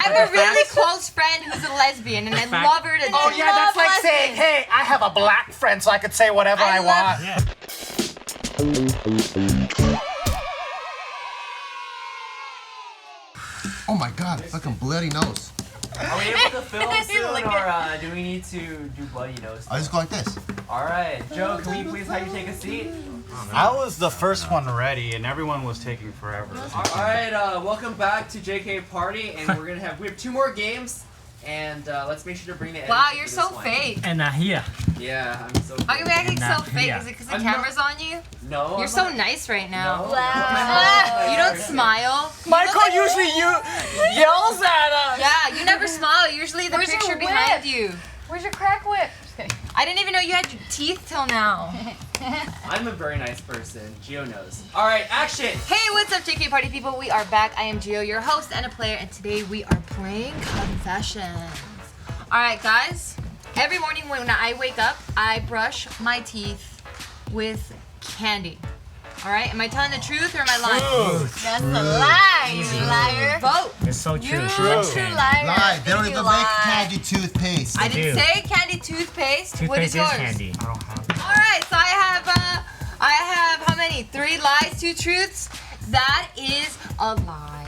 I have a really close friend who's a lesbian, and I love her to death. Oh yeah, that's like saying, hey, I have a black friend, so I could say whatever I want. Yeah. Oh my god, fucking bloody nose. Are we able to film soon, or do we need to do bloody nose? I just go like this. Alright, Joe, can we please have you take a seat? I was the first one ready, and everyone was taking forever. Alright, welcome back to JK Party, and we have 2 more games, and let's make sure to bring the Wow, editing you're for so this one. fake. And here. Yeah, I'm so Are you acting so fake? Yeah. Is it because the I'm not- camera's on you? No. You're I'm so not- nice right now. No. You don't smile. Michael usually yells at us. Yeah, you never smile. Usually the Where's your picture whip? behind you. Where's your crack whip? Just kidding. I didn't even know you had your teeth till now. I'm a very nice person. Gio knows. Alright, action! Hey, what's up, JK Party people? We are back. I am Gio, your host and a player, and today we are playing Confessions. Alright, guys. Every morning when I wake up, I brush my teeth with candy. Alright, am I telling the truth or am I lying? That's a lie, you liar. Vote. It's so true. You She loves true candy. liar. Lie, they don't You even lie. make candy toothpaste. I didn't do. say candy toothpaste. What is Toothpaste yours? is candy. I don't have it. Alright, so I have how many? 3 lies, 2 truths? That is a lie.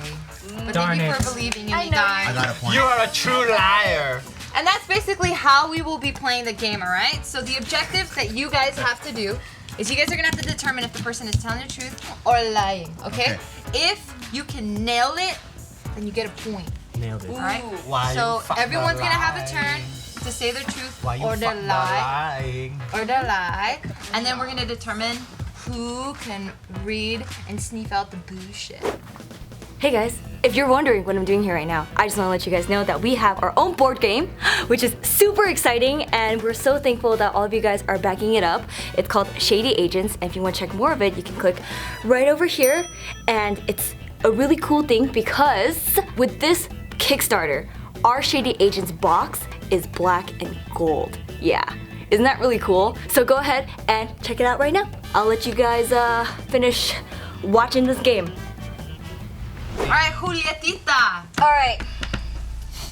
But Darn thank you it. for believing in I me, know. I guys. got a point. You are a true liar. And that's basically how we will be playing the game, alright? So the objective that you guys have to do is you guys are gonna have to determine if the person is telling the truth or lying, okay? If you can nail it, then you get a point, Nailed it. alright? Why So you fucking everyone's gonna have a lying? turn to say their truth Why you or their fucking lie. lying? Or their lie. And then we're gonna determine who can read and sniff out the bullshit. Hey guys, if you're wondering what I'm doing here right now, I just want to let you guys know that we have our own board game, which is super exciting, and we're so thankful that all of you guys are backing it up. It's called Shady Agents, and if you want to check more of it, you can click right over here. And it's a really cool thing because with this Kickstarter, our Shady Agents box is black and gold. Yeah, isn't that really cool? So go ahead and check it out right now. I'll let you guys finish watching this game. Alright, Julietita. Alright,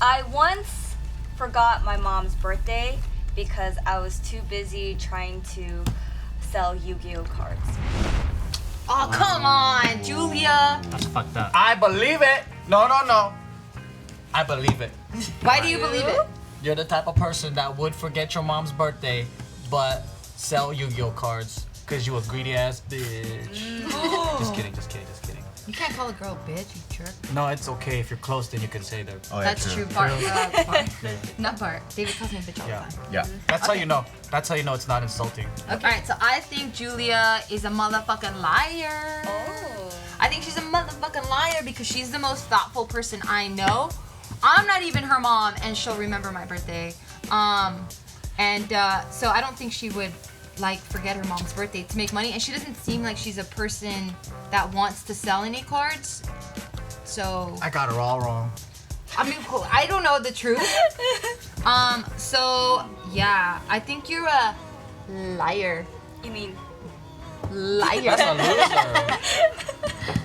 I once forgot my mom's birthday because I was too busy trying to sell Yu-Gi-Oh cards. Oh, come on, Julia. That's fucked up. I believe it. No. I believe it. Why do you believe it? You're the type of person that would forget your mom's birthday, but sell Yu-Gi-Oh cards. Cause you a greedy ass bitch. Just kidding. You can't call a girl a bitch, you jerk. No, it's okay. If you're close, then you can say that. Oh, yeah, That's true, Bart. Bart. Not Bart. David calls me a bitch all Yeah. the time. Yeah. That's how you know. That's how you know it's not insulting. Okay. Alright, so I think Julia is a motherfucking liar. Oh. I think she's a motherfucking liar because she's the most thoughtful person I know. I'm not even her mom, and she'll remember my birthday. So I don't think she would like forget her mom's birthday to make money, and she doesn't seem like she's a person that wants to sell any cards. So I got her all wrong. I mean, cool. I don't know the truth. So yeah, I think you're a liar. You mean Liar. That's a loser.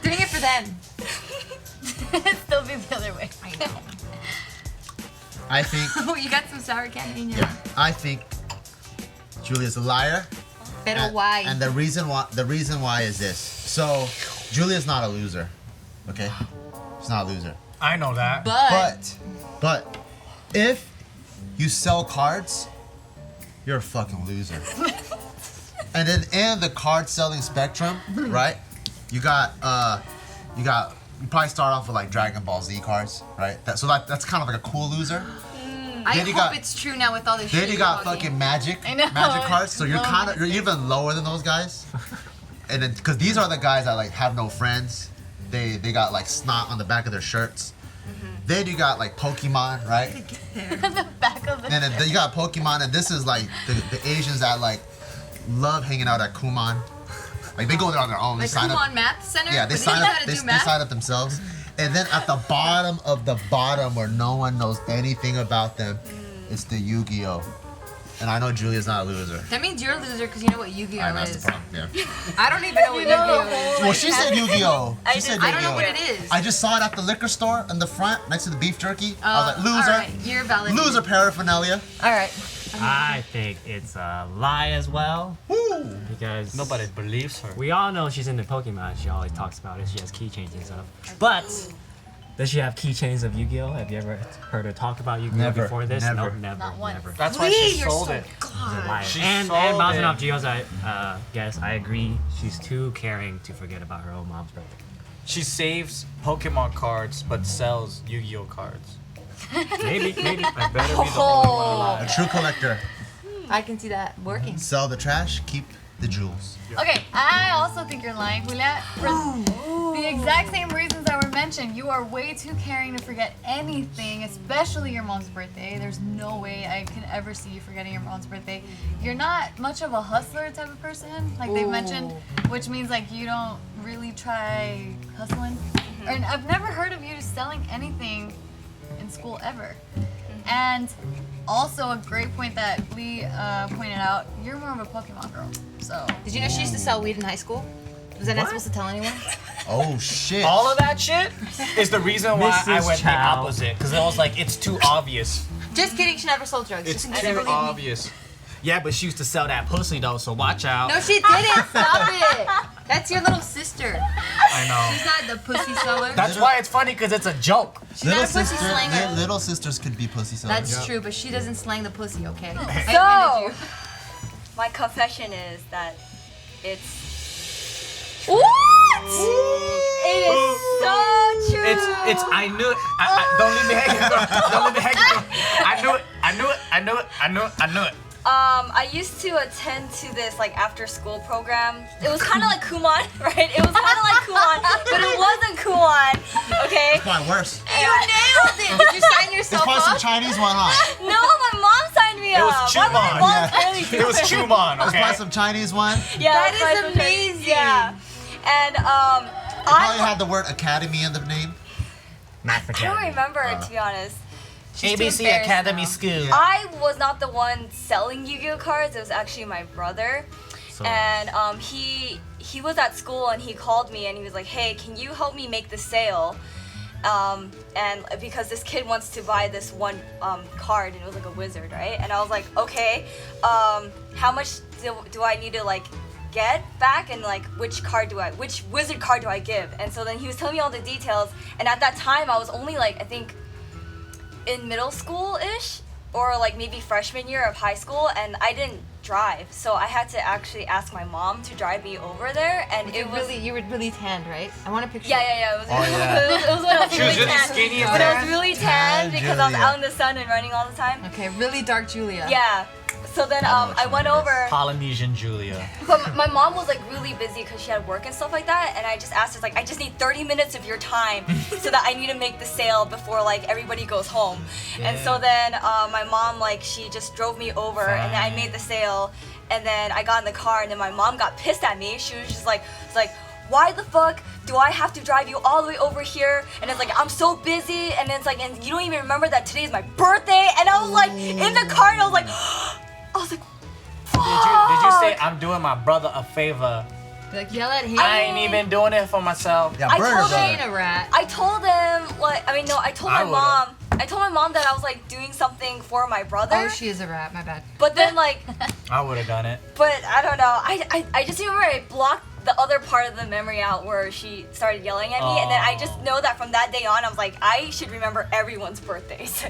Doing it for them. It'd still be the other way. I know. I think, Oh, you got some sour candy in your yeah, mouth. I think Julia's a liar. Pero why? And the reason why is this. So, Julia's not a loser. Okay? She's not a loser. I know that. But if you sell cards, you're a fucking loser. And then in the card selling spectrum, right? You probably start off with like Dragon Ball Z cards, right? That's kind of like a cool loser. I Then you hope got- it's true now with all this shit. Then you you're got talking. fucking magic know, cards, so you're no. you're even lower than those guys. And then because these are the guys that like have no friends, they got like snot on the back of their shirts. Then you got like Pokemon, right? The back of the And then you got Pokemon, and this is like the Asians that like love hanging out at Kumon. Like they go there on their own. Like They sign up. Kumon Math Center? Yeah, they When sign know up. how to They do math? sign up themselves. And then at the bottom of the bottom, where no one knows anything about them, it's the Yu-Gi-Oh. and I know Julia's not a loser. That means you're a loser because you know what Yu-Gi-Oh I know that's is. the problem. Yeah. I don't even know what Yu-Gi-Oh is. Well, she said Yu-Gi-Oh. She said Yu-Gi-Oh. I don't know what it is. I just saw it at the liquor store in the front next to the beef jerky. I was like, loser. All right, you're valid. Loser paraphernalia. All right. I think it's a lie as well. Woo. Because Nobody believes her. we all know she's into Pokemon. She always talks about it. She has keychains and stuff. But does she have keychains of Yu-Gi-Oh? Have you ever heard her talk about Yu-Gi-Oh Never, before this? never. No, never. Not once. Never. That's why Lee, she you're sold so it. She's a God. liar. She and sold bouncing it. off Gio's guess, I agree. She's too caring to forget about her own mom's birthday. She saves Pokemon cards but sells Yu-Gi-Oh cards. Maybe. I better be the only one A alive. true collector. I can see that working. Sell the trash, keep the jewels. Okay, I also think you're lying, Julia. For the exact same reasons that were mentioned. You are way too caring to forget anything, especially your mom's birthday. There's no way I can ever see you forgetting your mom's birthday. You're not much of a hustler type of person, like they've mentioned, which means like you don't really try hustling. And I've never heard of you selling anything in school ever. And also a great point that Lee pointed out, you're more of a Pokemon girl. So Did you know she used to sell weed in high school? Was I not supposed to tell anyone? Oh shit. All of that shit is the reason why I Mrs. went the Chow. opposite. Because I was like, it's too obvious. Just kidding. She never sold drugs. It's Just too believe me. obvious. Yeah, but she used to sell that pussy though, so watch out. No, she didn't. Stop it. That's your little sister. I know. She's not the pussy seller. That's why it's funny because it's a joke. She's not a pussy slanger. Little sisters could be pussy sellers. That's true, but she doesn't slang the pussy, okay? I So, offended my confession is that it's. you. What? It is so true. It's I knew it. Don't leave me hanging. Don't leave me hanging. I knew it. I used to attend to this like after school program. It was kind of like Kumon, right? It was kind of like Kumon, but it wasn't Kumon. Okay. It's probably worse. You nailed it. Did you sign It's yourself probably some up? Chinese one, huh? No, my mom signed me It was up. Why would my Chumon, mom yeah. really do It was Chumon, It's okay? probably some Chinese one. Yeah, That it's is probably some Chinese- amazing. Yeah, and Probably had the word academy in the name. Math I don't remember to be honest. She's too ABC embarrassed Academy now. School. I was not the one selling Yu-Gi-Oh cards. It was actually my brother. So, And he was at school and he called me and he was like, "Hey, can you help me make the sale?" And because this kid wants to buy this one card and it was like a wizard, right? And I was like, "Okay, how much do I need to like get back and like which wizard card do I give?" And so then he was telling me all the details. And at that time, I was only like I think in middle school-ish or like maybe freshman year of high school, and I didn't drive, so I had to actually ask my mom to drive me over there, and You were really tanned, right? I want a picture. yeah. It was, Oh, yeah. it was when I was She was really really tan. skinny When I there. was really tan because I was Julia. out in the sun and running all the time. Okay, really dark Julia. Yeah. So then I know what I you went mean. over, Polynesian Julia. but my mom was like really busy because she had work and stuff like that, and I just asked her like, I just need 30 minutes of your time so that I need to make the sale before like everybody goes home. And so then my mom like she just drove me over and then I made the sale, and then I got in the car and then my mom got pissed at me. She was just like, why the fuck do I have to drive you all the way over here? And it's like, I'm so busy, and it's like, and you don't even remember that today is my birthday. And I was like in the car and I was like, Did you say I'm doing my brother a favor? Like yell at him. I ain't even doing it for myself. Yeah, I burger told She brother. ain't a rat. I told him I told I my would've. mom. I told my mom that I was like doing something for my brother. Oh, she is a rat. My bad. But then like, I would have done it. but I don't know. I just remember I blocked the other part of the memory out where she started yelling at me, and then I just know that from that day on, I was like, I should remember everyone's birthdays. Oh.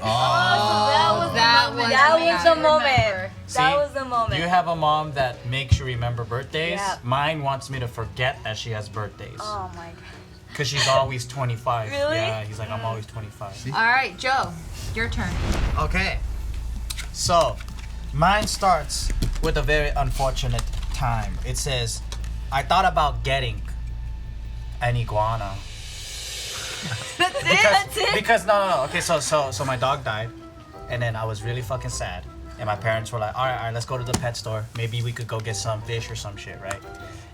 That was That was the moment. remember. That was the moment. You have a mom that makes you remember birthdays. Yeah. Mine wants me to forget that she has birthdays. Oh my god. Because she's always 25. Really? Yeah, he's like, I'm always 25. All right, Joe, your turn. Okay. So, mine starts with a very unfortunate time. It says, I thought about getting an iguana. That's it? Because no. Okay, so my dog died, and then I was really fucking sad, and my parents were like, all right, let's go to the pet store. Maybe we could go get some fish or some shit, right?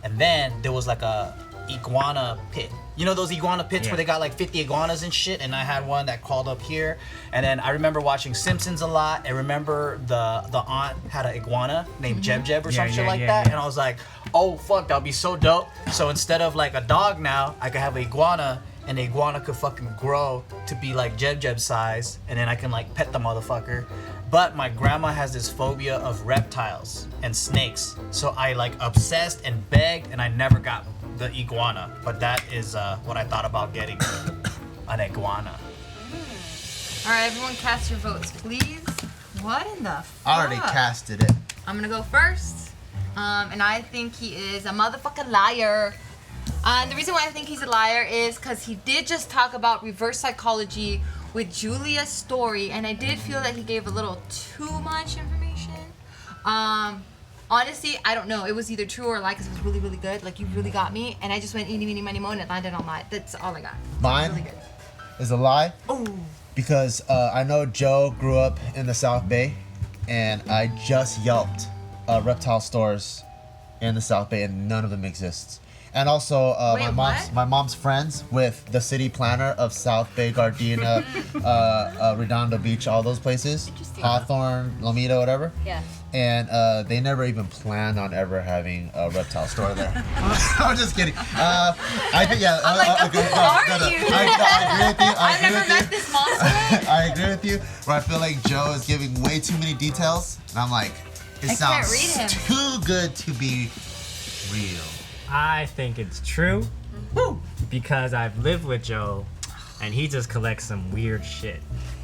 And then there was like a iguana pit. You know those iguana pits Yeah. where they got like 50 iguanas and shit, and I had one that crawled up here. And then I remember watching Simpsons a lot. I remember the aunt had an iguana named Jeb Jeb or Yeah, some shit yeah, like yeah, that. yeah. And I was like, oh fuck, that'd be so dope. So instead of like a dog now, I could have an iguana, and the iguana could fucking grow to be like Jeb Jeb size, and then I can like pet the motherfucker. But my grandma has this phobia of reptiles and snakes, so I like obsessed and begged, and I never got the iguana. But that is what I thought about getting, an iguana. All right, everyone, cast your votes, please. What in the fuck? I already casted it. I'm gonna go first, and I think he is a motherfucking liar. And the reason why I think he's a liar is because he did just talk about reverse psychology with Julia's story, and I did feel that he gave a little too much information. Honestly, I don't know. It was either true or a lie because it was really, really good. Like, you really got me, and I just went eeny, meeny, miny, mo, and it landed on lie. That's all I got. Mine Really good. is a lie Oh. because I know Joe grew up in the South Bay, and I just Yelped reptile stores in the South Bay, and none of them exists. And also, Wait, my mom's friends with the city planner of South Bay, Gardena, Redondo Beach, all those places, Interesting. Hawthorne, Lomita, whatever. Yeah. And they never even planned on ever having a reptile store there. I'm just kidding. I think yeah. I'm like, okay, who are you? I agree with you. I've never met this monster. I agree with you. Where I feel like Joe is giving way too many details, and I'm like, it I can't sounds read him. too good to be real. I think it's true because I've lived with Joe, and he just collects some weird shit.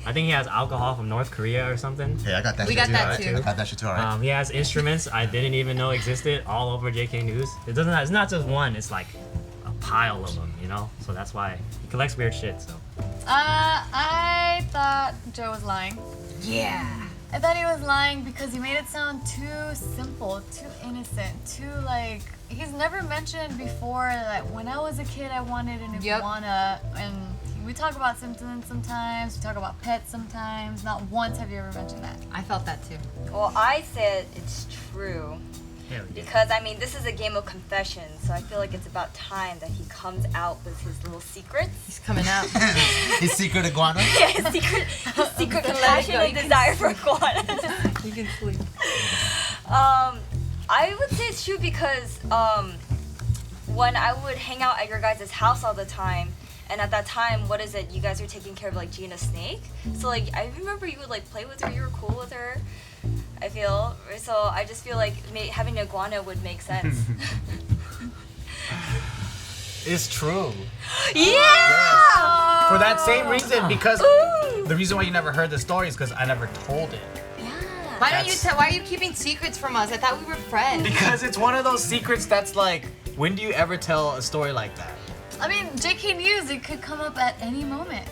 I think he has alcohol from North Korea or something. Hey, I got that We shit got too. that alright? too. I got that shit too, alright. He has instruments I didn't even know existed all over JK News. It's not just one. It's like a pile of them, you know. So that's why he collects weird shit. So I thought Joe was lying. Yeah. I thought he was lying because he made it sound too simple, too innocent, too like. He's never mentioned before that when I was a kid I wanted an Yep. iguana, and we talk about Simpsons sometimes, we talk about pets sometimes. Not once have you ever mentioned that. I felt that too. Well, I said it's true hell yeah. because I mean this is a game of confessions, so I feel like it's about time that he comes out with his little secrets. He's coming out. His secret iguana. Yeah, his secret passion and desire for iguanas. You can sleep. I would say it's true because when I would hang out at your guys' house all the time, and at that time, what is it? You guys were taking care of like Gina Snake. So like I remember you would like play with her. You were cool with her. I feel so. I just feel like having an iguana would make sense. It's true. Yeah. For that same reason, because Ooh. the reason why you never heard the story is because I never told it. Why don't you That's- tell? Why are you keeping secrets from us? I thought we were friends. Because it's one of those secrets that's like, when do you ever tell a story like that? I mean, JK News, it could come up at any moment.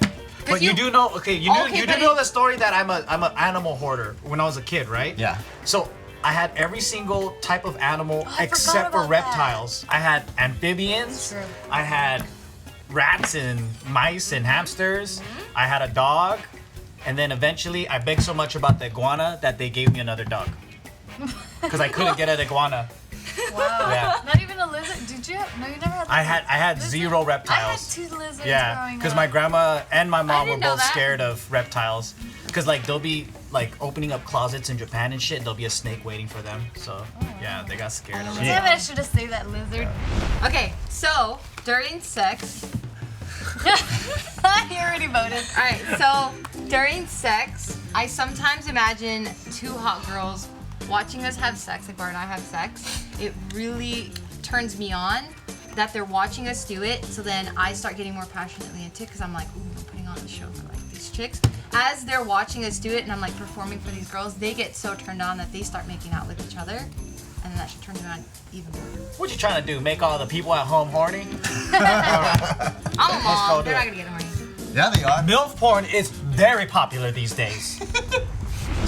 But you do know, okay, you Okay, do but know the story that I'm an animal hoarder when I was a kid, right? Yeah. So I had every single type of animal I except forgot for about that. reptiles. I had amphibians. That's true. I had rats and mice and hamsters. I had a dog. And then eventually I begged so much about the iguana that they gave me another dog. Because I couldn't get an iguana. Wow. Yeah. Not even a lizard. Did you? No, you never had. I had lizard? zero I had reptiles. 2 lizards Yeah, growing because up. my grandma and my mom were didn't know both that. scared of reptiles. Because like they'll be like opening up closets in Japan and shit. There'll be a snake waiting for them. So yeah, they got scared of Damn reptiles. it! I should have saved that lizard. Okay, so during sex. He already voted. All right, so during sex, I sometimes imagine 2 hot girls watching us have sex, like Bart and I have sex. It really turns me on that they're watching us do it. So then I start getting more passionately into it because I'm like, ooh, I'm putting on the show for like these chicks. As they're watching us do it and I'm like performing for these girls, they get so turned on that they start making out with each other. And then that should turn me on even more. What you trying to do? Make all the people at home horny? I'm a go mom. do They're not it. gonna get horny. Yeah, they are. MILF porn is very popular these days.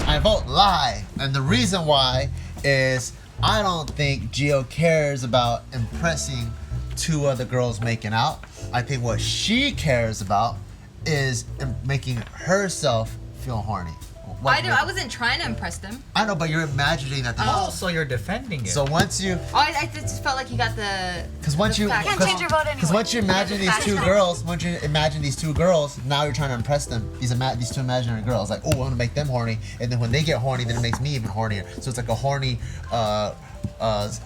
I vote lie, and the reason why is I don't think Gio cares about impressing 2 other girls making out. I think what she cares about is making herself feel horny. I wasn't trying to impress them. I know, but you're imagining that. Oh, so you're defending it. So once you, I just felt like you got the. because once you, fact. Can't change your vote anyway. because once you imagine these two girls, now you're trying to impress them. These two imaginary girls, like, oh, I want to make them horny, and then when they get horny, then it makes me even hornier. So it's like a horny, a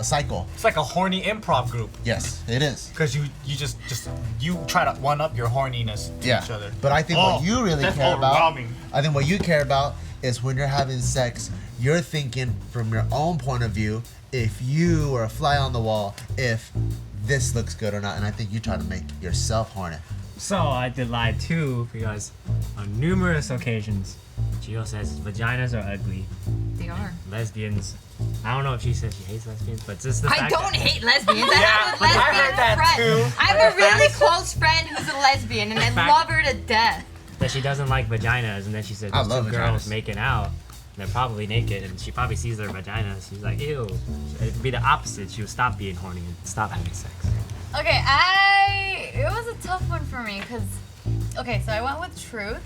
cycle. It's like a horny improv group. Yes, it is. Because you just you try to one up your horniness to each other. But I think what you really that's care about, overwhelming. I think what you care about is when you're having sex, you're thinking from your own point of view, if you are a fly on the wall, if this looks good or not, and I think you try to make yourself horny. So I did lie too because on numerous occasions, Gio says vaginas are ugly. They are. Lesbians. I don't know if she says she hates lesbians, but just the I fact don't that hate lesbians. Yeah, I have a I lesbian heard that friend. too. I have a really close friend who's a lesbian, and I fact- love her to death. that she doesn't like vaginas, and then she said I there's love two girls vaginas. making out. They're probably naked, and she probably sees their vaginas. She's like, ew. It'd be the opposite. She would stop being horny and stop having sex. Okay, it was a tough one for me because, okay, so I went with truth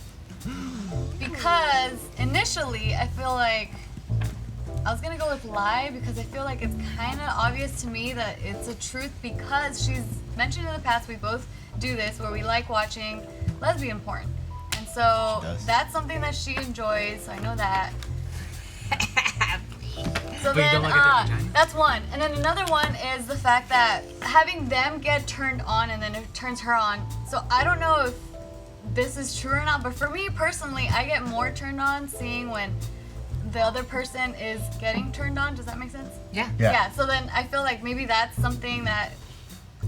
because initially I feel like I was gonna go with lie because I feel like it's kind of obvious to me that it's a truth because she's mentioned in the past we both do this where we like watching lesbian porn, and so She does. that's something that she enjoys. So I know that. So But you then, don't look at their vagina? that's one. And then another one is the fact that having them get turned on and then it turns her on. So I don't know if this is true or not, but for me personally, I get more turned on seeing when the other person is getting turned on. Does that make sense? Yeah. Yeah. So then I feel like maybe that's something that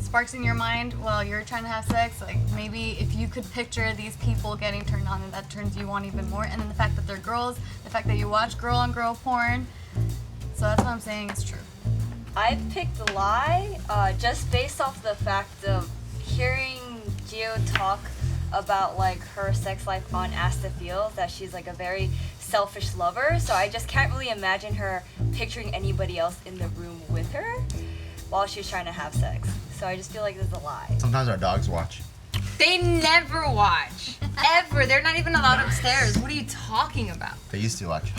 sparks in your mind while you're trying to have sex. Like maybe if you could picture these people getting turned on, and that turns you on even more. And then the fact that they're girls, the fact that you watch girl on girl porn. So that's what I'm saying is true. I picked the lie just based off the fact of hearing Gio talk about like her sex life on Ask the Feels, that she's like a very selfish lover. So I just can't really imagine her picturing anybody else in the room with her while she's trying to have sex. So I just feel like this is a lie. Sometimes our dogs watch. They never watch. Ever. They're not even allowed upstairs. What are you talking about? They used to watch.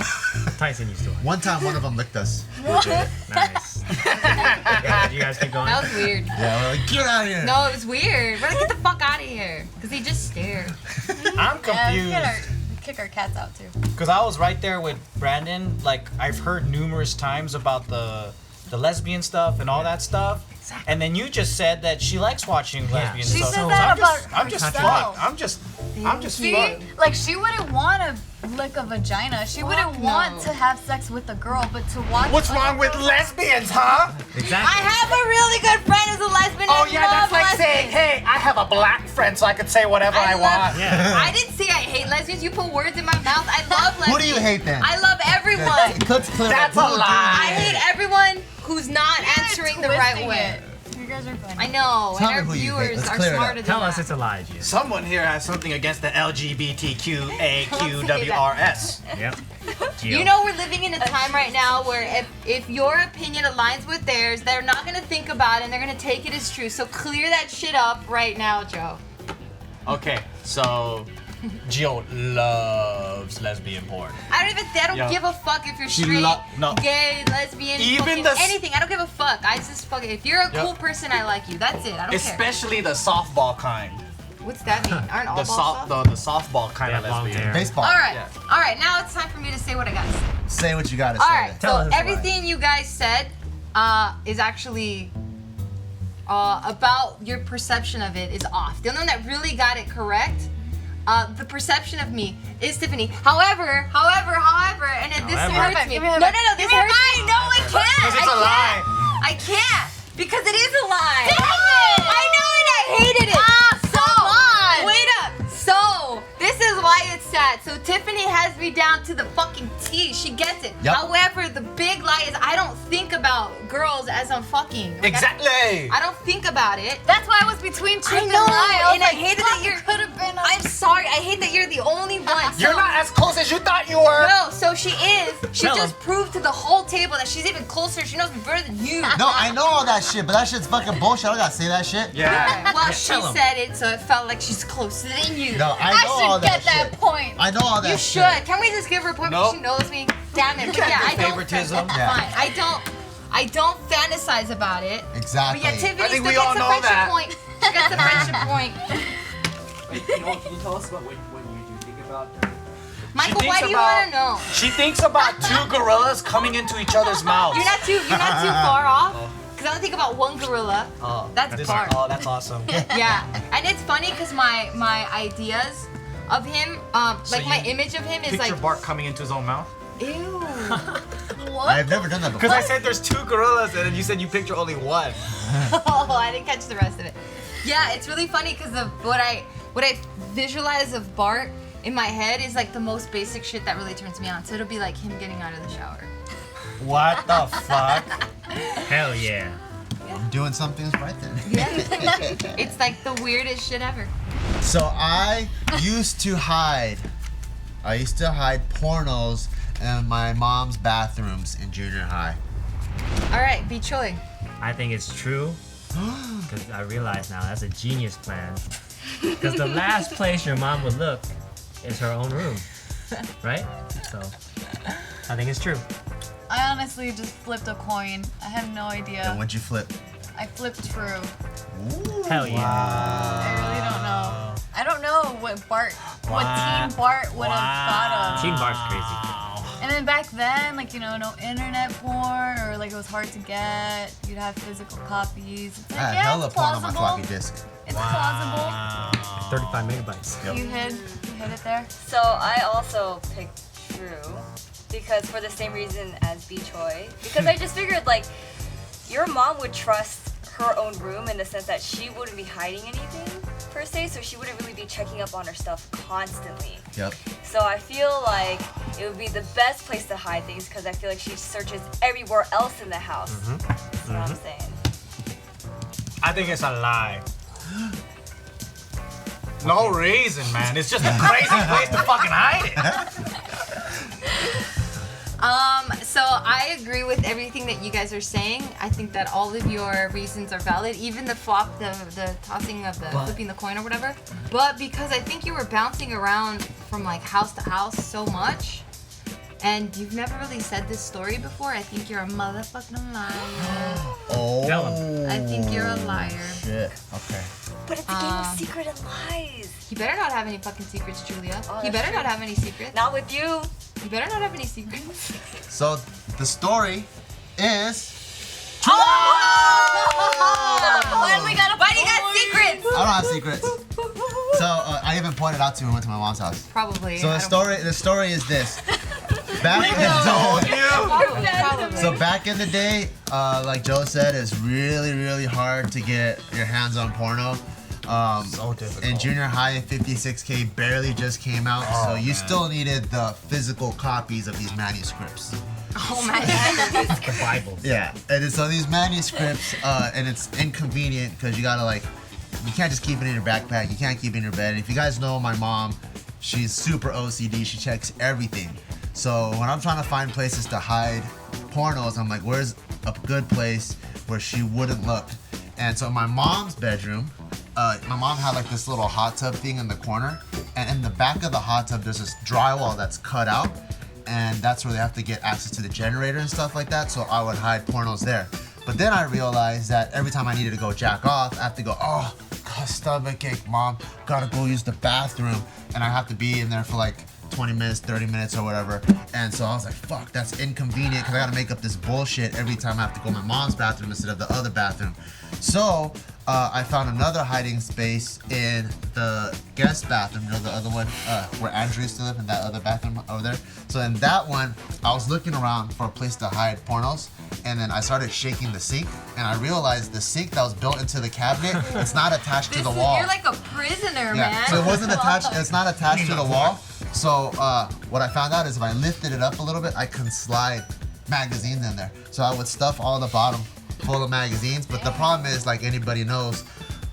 Tyson used to watch. One time, one of them licked us. Nice. Did you guys keep going? That was weird. Yeah, we're like, get out of here. No, it was weird. We're like, get the fuck out of here. Because they just stare. I'm Yeah, we confused. kick our cats out too. Because I was right there with Brandon. Like, I've heard numerous times about the lesbian stuff and all that stuff. And then you just said that she likes watching lesbian She stuff. said So that I'm just herself. fucked. I'm just See, fucked. like she wouldn't want to lick a vagina. She wouldn't Fuck want no. to have sex with a girl, but to watch. What's other wrong with girls- lesbians, huh? Exactly. I have a really good friend who's a lesbian. Oh and yeah, that's love like saying, lesbians. hey, I have a black friend, so I could say whatever I, love- want. Yeah. I didn't say I hate lesbians. You put words in my mouth. I love lesbians. Who do you hate then? I love everyone. Let's clear That's up. a lie. I hate everyone who's not You're answering the right twisting way. it. You guys are funny. I know, Tell and me our who you hate. viewers Let's are clear it up. smarter than Tell that. us it's a lie, Gio. Someone here has something against the LGBTQAQWRS. Yep. Gio. You know we're living in a time right now where if your opinion aligns with theirs, they're not gonna think about it and they're gonna take it as true. So clear that shit up right now, Joe. Okay, so Gio loves lesbian porn. I don't Yeah. give a fuck if you're She straight, no. gay, lesbian, Even fucking the s- anything. I don't give a fuck. I just fucking if you're a Yep. cool person, I like you. That's it. I don't care. Especially the softball kind. What's that mean? Aren't all The balls soft? the softball kind They of have long lesbian. hair. Baseball. All right, Yeah. all right. Now it's time for me to say what I gotta say. Say what you gotta All say. right. Tell us So why. everything you guys said is actually about your perception of it is off. The only one that really got it correct, the perception of me is Tiffany. However, and this However. hurts me. Give me a No, high no, five. this Give me a hurts me. No, I can't. Because it's a lie. I can't because it is a lie. Dang it. I know it. I hated it. come on. Wait up. So this is why it's sad. So Tiffany has me down to the fucking T. She gets it. Yep. However, the big lie is I don't think about girls as I'm fucking. Like, Exactly. I don't think about it. That's why I was between truth I and know, lie. I was and I like, hate fuck, that you're. could have been. I'm sorry. I hate that you're the only one. You're So not as close as as you thought you were. No, so she is. She Tell just proved to the whole table that she's even closer. She knows me better than you. No, I know all that shit, but that shit's fucking bullshit. I don't gotta say that shit. Yeah. Well, she Tell 'em. said it, so it felt like she's closer than you. No, I know all I should that get that shit. point. I know all that You shit. should. Can we just give her a point Nope. because she knows me? Damn it. You But can't yeah, do I don't. favoritism. Yeah. Fine. I don't fantasize about it. Exactly. But yeah, Tiffany I think still we all gets a know friendship that. point. She gets a friendship point. Wait, can you tell us about what you do think about? Michael, thinks why do you about- want to know? She thinks about two gorillas coming into each other's mouths. You're not too far off. Because I don't think about one gorilla. Oh, That's Bart. Oh, that's awesome. Yeah, and it's funny because my ideas of him, So like my you image of him is Picture like, Bart coming into his own mouth. ew. I've never done that before. Because I said there's two gorillas, and then you said you picture only one. Oh, I didn't catch the rest of it. Yeah, it's really funny because of what I visualize of Bart in my head is like the most basic shit that really turns me on. So it'll be like him getting out of the shower. What the fuck? Hell yeah. I'm doing something right then. Yeah. It's like the weirdest shit ever. So I used to hide pornos in my mom's bathrooms in junior high. All right, be Choi. I think it's true. Because I realize now that's a genius plan. Because the last place your mom would look is her own room. Right? So, I think it's true. I honestly just flipped a coin. I have no idea. And what'd you flip? I flipped true. Hell yeah. I really don't know. I don't know what Team Bart would have thought of. Teen Bart's crazy. And then back then, like, you know, no internet porn, or like it was hard to get. You'd have physical copies. It's like, I had yeah, hella it's porn on my plausible. floppy disk. It's plausible. 35 megabytes. Yep. You hid it there. So I also picked true because for the same reason as B Choi. Because I just figured like your mom would trust her own room in the sense that she wouldn't be hiding anything per se, so she wouldn't really be checking up on her stuff constantly. Yep. So I feel like it would be the best place to hide things because I feel like she searches everywhere else in the house. That's what I'm saying. I think it's a lie. No reason, man. It's just a crazy place to fucking hide it. So I agree with everything that you guys are saying. I think that all of your reasons are valid, even the flop, the tossing of the flipping the coin or whatever. But because I think you were bouncing around from like house to house so much, and you've never really said this story before, I think you're a motherfucking liar. Oh. Tell him. I think you're a liar. Shit. Okay. But it's a game of secret and lies. You better not have any fucking secrets, Julia. Oh, You that's better true. not have any secrets. Not with you. You better not have any secrets. So the story is. Finally got a Why do you got secrets? I don't have secrets. So I even pointed out to him when we went to my mom's house. Probably. So I the don't- story is this. Back Probably. So back in the day, like Joe said, it's really, really hard to get your hands on porno. So difficult. In junior high, 56K barely just came out, so you still needed the physical copies of these manuscripts. Oh my god. The Bible. Yeah, and so these manuscripts, and it's inconvenient because you gotta like, you can't just keep it in your backpack, you can't keep it in your bed. And if you guys know my mom, she's super OCD, she checks everything. So when I'm trying to find places to hide pornos, I'm like, where's a good place where she wouldn't look? And so in my mom's bedroom, my mom had like this little hot tub thing in the corner, and in the back of the hot tub there's this drywall that's cut out, and that's where they have to get access to the generator and stuff like that, so I would hide pornos there. But then I realized that every time I needed to go jack off, I have to go, oh, God, stomach ache, mom, gotta go use the bathroom, and I have to be in there for like 20 minutes, 30 minutes or whatever. And so I was like, fuck, that's inconvenient because I gotta make up this bullshit every time I have to go to my mom's bathroom instead of the other bathroom. So I found another hiding space in the guest bathroom, you know, the other one where Andrew used to live, in that other bathroom over there. So in that one, I was looking around for a place to hide pornos, and then I started shaking the sink, and I realized the sink that was built into the cabinet, it's not attached to the wall. You're like a prisoner, Yeah, man. so it wasn't attached, it's not attached to the wall. So what I found out is if I lifted it up a little bit, I can slide magazines in there. So I would stuff all the bottom full of magazines, but the problem is, like anybody knows,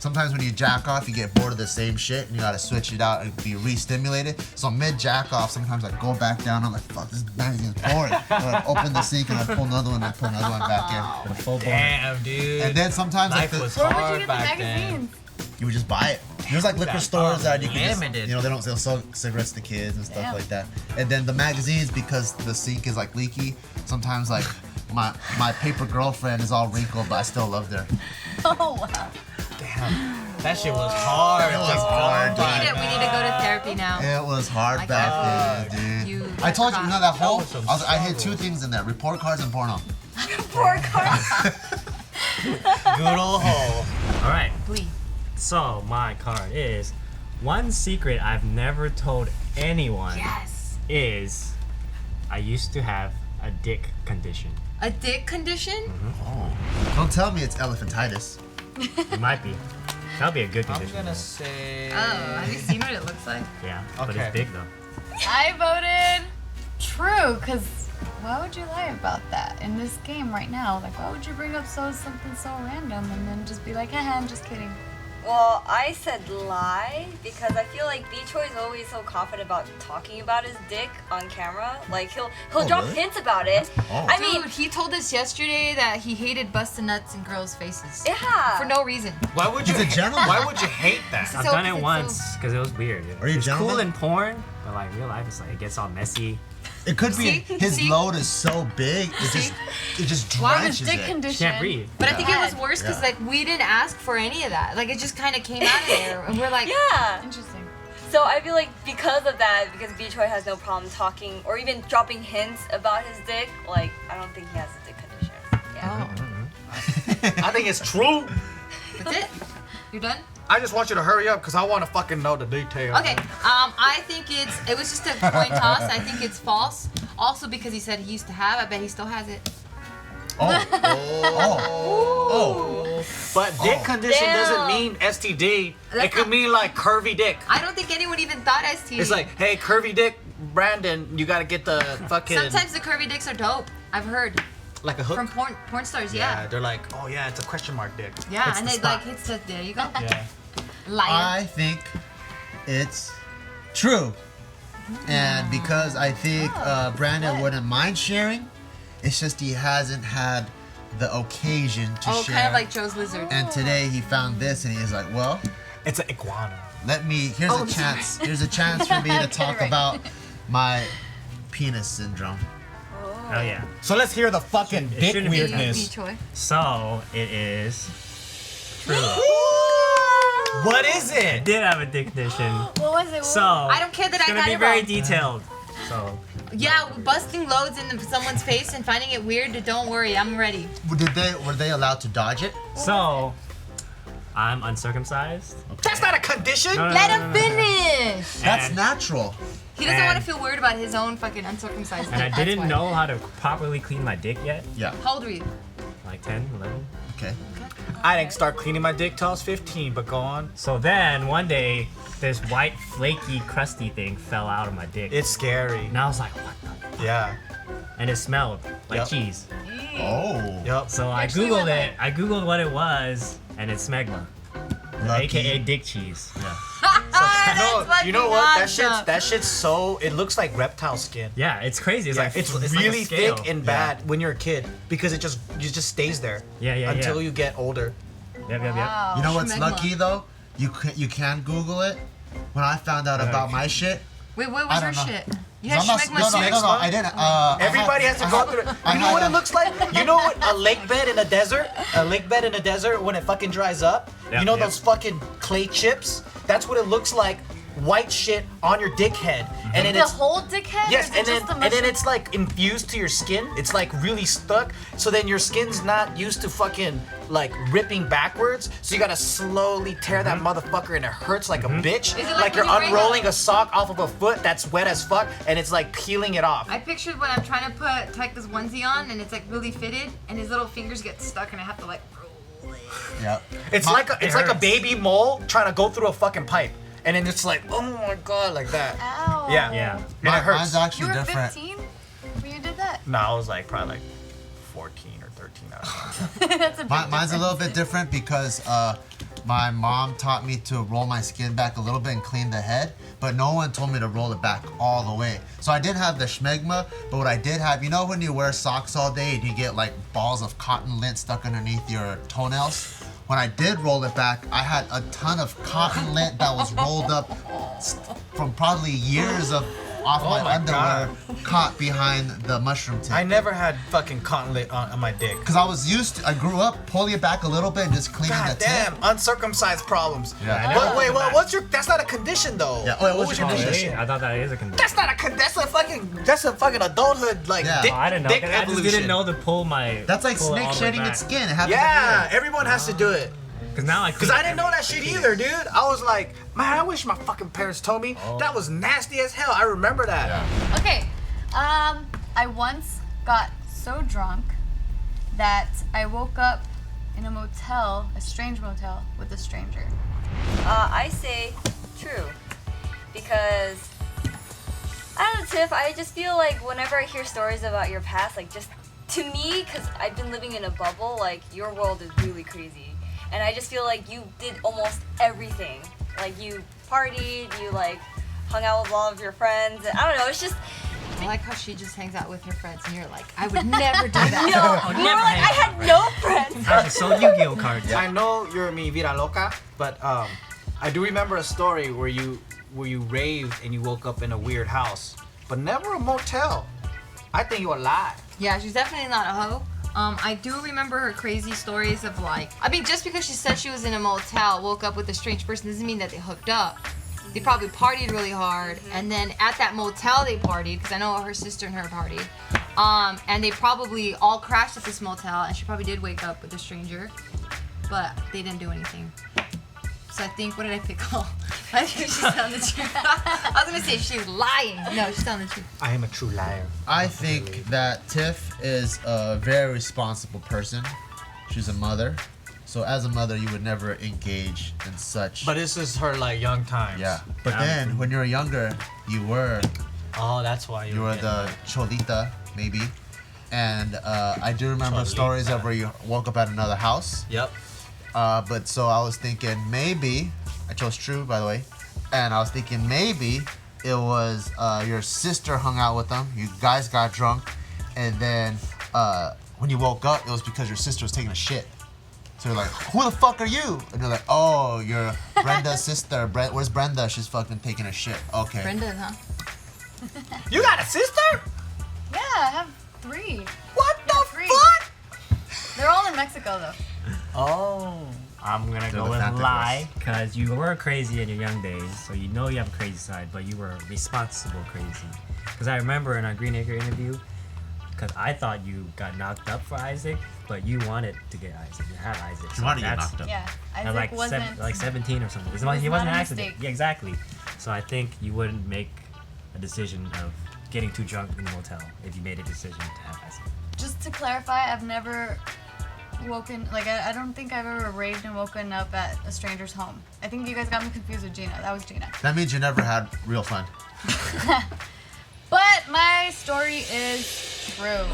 sometimes when you jack off, you get bored of the same shit, and you gotta switch it out and be re-stimulated. So mid jack off, sometimes I go back down. I'm like, fuck, this magazine's boring. And I open the sink and I pull another one and I put another one back in. The full Damn, dude. And then sometimes like Life was Where would you hard get the back then. magazines? you would just buy it. There's like liquor stores that you can just, Limited. you know, they'll sell cigarettes to kids and stuff Damn. like that. And then the magazines, because the sink is like leaky, sometimes like my paper girlfriend is all wrinkled, but I still loved her. Oh wow. Damn. That shit was hard. It was hard, We dude. need to go to therapy now. It was hard I back got then, you. dude. I told you, you know that whole, was some I hid struggle. 2 things in there, report cards and porno. Poor car. Good old hole. All right. Please. So my card is one secret I've never told anyone Yes. is I used to have a dick condition. A dick condition? Don't tell me it's elephantitis. It might be. That'll be a good I'm condition. gonna say. Oh, have you seen what it looks like? Yeah, but Okay. it's big though. I voted true, because why would you lie about that in this game right now? Like, why would you bring up something so random and then just be like, haha, I'm just kidding. Well, I said lie because I feel like B-Choi is always so confident about talking about his dick on camera. Like he'll Oh, drop really? hints about it. Oh. I mean, Dude, he told us yesterday that he hated busting nuts in girls' faces. yeah. For no reason. Why would you? He's a gentleman. Why would you hate that? I've So- done it's it so- once because it was weird. Are you a It's cool gentleman? in porn, but like real life, it's like it gets all messy. It could be See? his See? load is so big, it just Why drenches was dick it. condition? Can't breathe. But I think it was Bad. worse because Yeah. like we didn't ask for any of that. Like it just kind of came out of there, and we're like, Yeah. Interesting. So I feel like because of that, because B-Choi has no problem talking or even dropping hints about his dick, like I don't think he has a dick condition. Yeah. oh, I think it's true. that's it. You're done. I just want you to hurry up because I want to fucking know the details. Okay. I think it was just a coin toss. I think it's false. Also because he said he used to have. I bet he still has it. Oh. But dick condition Damn. doesn't mean STD. It could mean like curvy dick. I don't think anyone even thought STD. It's like, hey, curvy dick, Brandon, you gotta get the fucking sometimes the curvy dicks are dope. I've heard like a hook. from porn stars. Yeah. They're like, oh yeah, it's a question mark dick. Yeah, It's and the they spot. like hit stuff. There you go. Yeah. Liar. I think it's true. And because I think Brandon wouldn't mind sharing, it's just he hasn't had the occasion to Oh, share. kind of like Joe's lizard. And today he found this and he's like, well, It's an iguana. here's Oh, a chance. Here's a chance for me to talk right. about my penis syndrome. Oh yeah. So let's hear the fucking It dick shouldn't be weirdness. B-Choi. So it is true. What is I it? did have a dick condition. What was it? So I don't care that it's I gonna got be it very wrong. detailed. So Yeah, busting loads in someone's face and finding it weird. Don't worry, I'm ready. Were they allowed to dodge it? I'm uncircumcised. That's not a condition. No, no, Let no, him no, no, no. finish. That's And- natural. He doesn't And- want to feel weird about his own fucking uncircumcised. And I dick, didn't that's why. know how to properly clean my dick yet. Yeah. How old were you? Like 10, 11. Okay. I didn't start cleaning my dick till I was 15, but go on. So then one day, this white, flaky, crusty thing fell out of my dick. It's scary. And I was like, what the? Yeah. And it smelled like Yep. cheese. Oh. Yep. So I actually googled went it. I googled what it was, and it's smegma, Lucky. aka dick cheese. You know what? awesome. That shit's so. It looks like reptile skin. Yeah, it's crazy. It's Yeah, like it's like a really scale. thick and bad when you're a kid because it just stays there. Yeah. Until you get older. Yep. Wow. You know what's Schmegma. lucky though? You can Google it. When I found out about my shit, Wait, what I was your don't know. shit? You So had I'm not, schmegma no, shit? no, I didn't. Everybody has to go through it. You know what it looks like? You know what a lake bed in a desert? A lake bed in a desert when it fucking dries up? Yep, You know yep. those fucking clay chips? That's what it looks like. White shit on your dickhead. And then The it's whole dickhead? yes, or is it and just then the and then mushroom? it's like infused to your skin. It's like really stuck. So then your skin's not used to fucking like ripping backwards. So you gotta slowly tear that motherfucker and it hurts like a bitch. Is it Like like you're when you bring unrolling a sock off of a foot that's wet as fuck and it's like peeling it off. I pictured when I'm trying to put Tyka's onesie on and it's like really fitted and his little fingers get stuck and I have to like roll it. Yep. It's My- like a hurts. baby mole trying to go through a fucking pipe. And then it's like, oh my god, like that. Ow. Yeah. Yeah. And it Mine's hurts. You actually were different. 15 when you did that? No, I was like probably like 14 or 13. I don't know. That's a big Mine's a little bit different because my mom taught me to roll my skin back a little bit and clean the head, but no one told me to roll it back all the way. So I did have the schmegma, but what I did have, you know when you wear socks all day and you get like balls of cotton lint stuck underneath your toenails? When I did roll it back, I had a ton of cotton lint that was rolled up from probably years of off my underwear caught behind the mushroom tip. I never had fucking cotton lit on my dick. Cause I grew up pulling it back a little bit and just cleaning God the tip. damn, uncircumcised problems. Yeah. But wait, what's your? That's not a condition though. Yeah. Oh, What was your condition? I thought that is a condition. That's a fucking adulthood like Yeah. dick, Oh, I didn't know. dick 'Cause I just evolution. didn't know to pull my. That's like pull snake all the way shedding back. its skin. It happens Yeah, everyone has to do it. Cause now I. Cause I didn't know that shit either, dude. I was like, man, I wish my fucking parents told me. That was nasty as hell. I remember that. Yeah. Okay, I once got so drunk that I woke up in a motel, a strange motel, with a stranger. I say true. Because, I don't know, Tiff, I just feel like whenever I hear stories about your past, like just to me, because I've been living in a bubble, like your world is really crazy. And I just feel like you did almost everything. Like you partied, you like hung out with all of your friends. I don't know, it's just, I like how she just hangs out with her friends and you're like, I would never do that. no, you were like, I had no friends. I just sold Yu-Gi-Oh cards. I know you're mi vida loca, but I do remember a story where you raved and you woke up in a weird house, but never a motel. I think you were lying. Yeah, she's definitely not a hoe. I do remember her crazy stories of like, I mean, just because she said she was in a motel, woke up with a strange person doesn't mean that they hooked up. They probably partied really hard, and then at that motel they partied, because I know her sister and her partied. And they probably all crashed at this motel, and she probably did wake up with a stranger, but they didn't do anything. So I think, what did I pick? Oh, I think she's telling the truth. I was gonna say she's lying. No, she's telling the truth. I am a true liar. I think that Tiff is a very responsible person. She's a mother. So as a mother, you would never engage in such. But this is her like young times. Yeah. But then, when you were younger, you were Oh, that's why you were the cholita, maybe. And I do remember stories of where you woke up at another house. Yep. But so I was thinking maybe, I chose true by the way, and I was thinking maybe it was your sister hung out with them, you guys got drunk, and then when you woke up, it was because your sister was taking a shit. So you're like, who the fuck are you? And you're like, oh, you're Brenda's sister. Where's Brenda? She's fucking taking a shit. Okay. Brenda, huh? You got a sister? Yeah, I have 3. What the 3. fuck? They're all in Mexico though. Oh. I'm gonna So go the with Santa lie, because you were crazy in your young days, so you know you have a crazy side, but you were responsible crazy. Because I remember in our Green Acre interview, because I thought you got knocked up for Isaac, but you wanted to get Isaac. You had Isaac. You wanted to get knocked up. Yeah, At Isaac like, wasn't. like 17 or something. was He not wasn't a an accident. mistake. Yeah, exactly. So I think you wouldn't make a decision of getting too drunk in the motel if you made a decision to have Isaac. Just to clarify, I've never woken, like I don't think I've ever raved and woken up at a stranger's home. I think you guys got me confused with Gina. That was Gina. That means you never had real fun. But my story is true.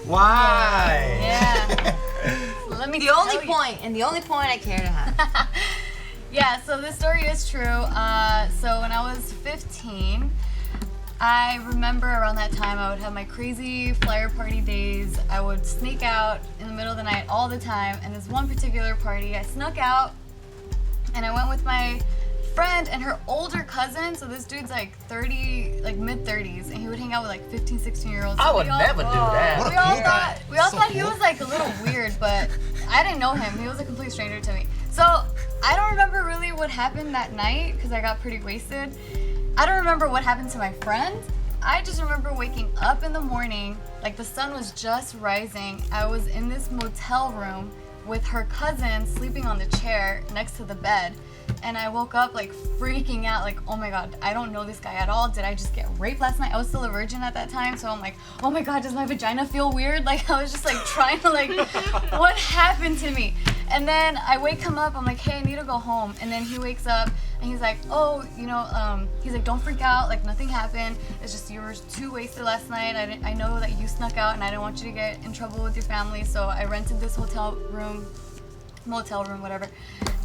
Why? Yeah. Let me The only tell you. point, and the only point I care to have. Yeah, so this story is true. So when I was 15, I remember around that time I would have my crazy flyer party days. I would sneak out in the middle of the night all the time. And this one particular party, I snuck out and I went with my friend and her older cousin. So this dude's like 30, like mid 30s, and he would hang out with like 15, 16-year-olds. I would never do that. What a We all cool thought guy. we all So thought he cool. was like a little weird, but I didn't know him. He was a complete stranger to me. So I don't remember really what happened that night because I got pretty wasted. I don't remember what happened to my friend. I just remember waking up in the morning, like the sun was just rising. I was in this motel room with her cousin sleeping on the chair next to the bed. And I woke up like freaking out, like, oh my God, I don't know this guy at all. Did I just get raped last night? I was still a virgin at that time, so I'm like, oh my God, does my vagina feel weird? Like, I was just like trying to like, what happened to me? And then I wake him up, I'm like, hey, I need to go home. And then he wakes up and he's like, oh, you know, he's like, don't freak out, like nothing happened. It's just you were too wasted last night. I know that you snuck out and I didn't want you to get in trouble with your family, so I rented this hotel room motel room, whatever.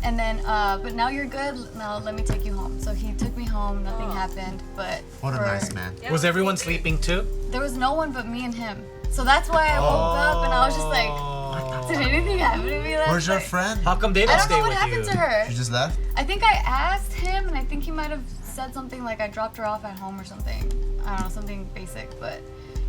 And then, but now you're good. Now let me take you home. So he took me home. Nothing happened. But What a nice man. Was everyone sleeping too? there was no one but me and him. So that's why I woke up and I was just like, did anything happen to me last Where's your night? friend? How come they I didn't don't stay know what with happened you? to her. She just left? I think I asked him, and I think he might have said something like I dropped her off at home or something. I don't know, something basic. But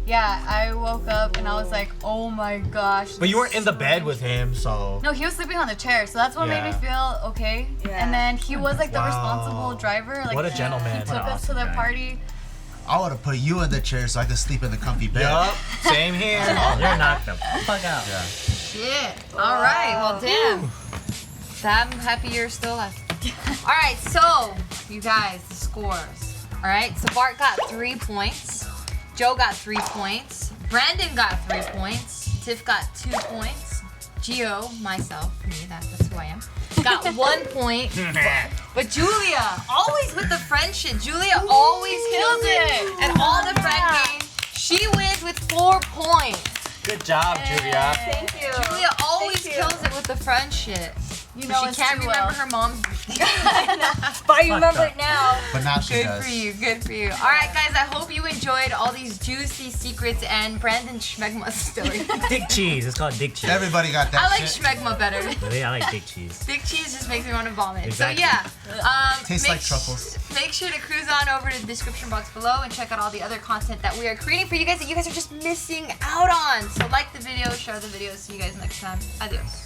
yeah, I woke up and I was like, oh my gosh. But you weren't in the bed with him, so. No, he was sleeping on the chair, so that's what made me feel okay. Yeah. And then he was like the Wow. responsible driver. Like, What a gentleman. He What took an us to awesome the guy. party. I would have put you in the chair so I could sleep in the comfy bed. Yup, same here. You're knocked the fuck out. Yeah. Shit. All right. Well, damn. I'm happy you're still alive. All right. So, you guys, the scores. All right. So Bart got 3 points. Joe got 3 points. Brandon got 3 points. Tiff got 2 points. Gio, myself, me, that's who I am, got 1 point. But Julia, always with the friend shit. Julia always kills it. And all the friend games, she wins with 4 points. Good job, Julia. Thank you. Julia always Thank you. kills it with the friend shit. You But know she us can't too remember well. her mom's birthday. But you remember it now. But now she Good does. for you, good for you. All right, guys, I hope you enjoyed all these juicy secrets and Brandon Schmegma's story. Dick cheese. It's called dick cheese. Everybody got that I like shit. Schmegma better. Really, I like dick cheese. Big cheese just makes me want to vomit. Exactly. So yeah, Tastes like truffles. Make sure to cruise on over to the description box below and check out all the other content that we are creating for you guys that you guys are just missing out on. So like the video, share the video. See you guys next time. Adios.